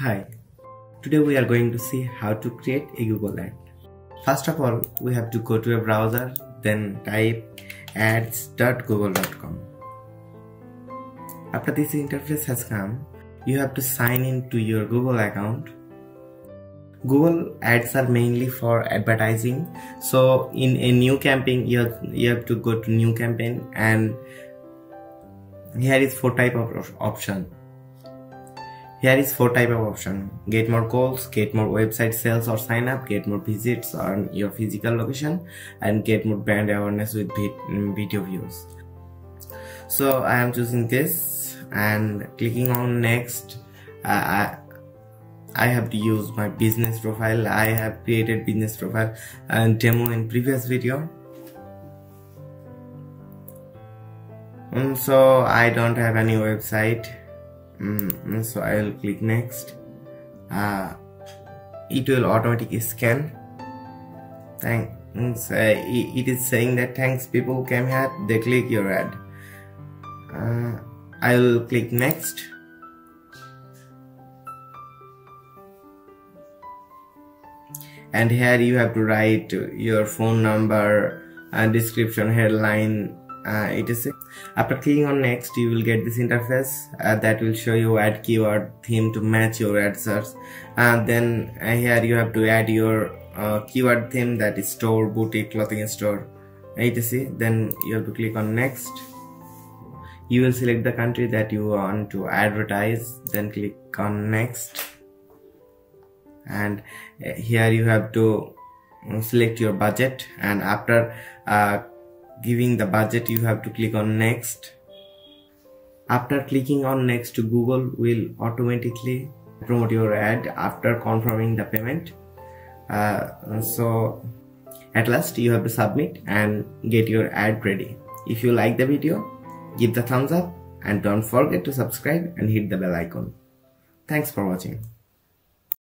Hi, today we are going to see how to create a Google ad. First of all, we have to go to a browser, then type ads.google.com. After this interface has come, you have to sign in to your Google account. Google ads are mainly for advertising, so in a new campaign you have to go to new campaign, and here is four type of option. Get more calls, get more website sales or sign up, get more visits on your physical location, and get more brand awareness with video views. So I am choosing this and clicking on next. I have to use my business profile. I have created business profile and demo in previous video. So I don't have any website. So I will click next. It will automatically scan. Thanks. It is saying that thanks people came here, they click your ad. I will click next. And here you have to write your phone number, description, headline, etc. After clicking on next, you will get this interface that will show you add keyword theme to match your ad search. And then here you have to add your keyword theme, that is store, boutique, clothing store, etc. Then you have to click on next. You will select the country that you want to advertise, then click on next. And here you have to select your budget, and after giving the budget you have to click on next. After clicking on next, Google will automatically promote your ad after confirming the payment. So at last you have to submit and get your ad ready. If you like the video, give the thumbs up and don't forget to subscribe and hit the bell icon. Thanks for watching.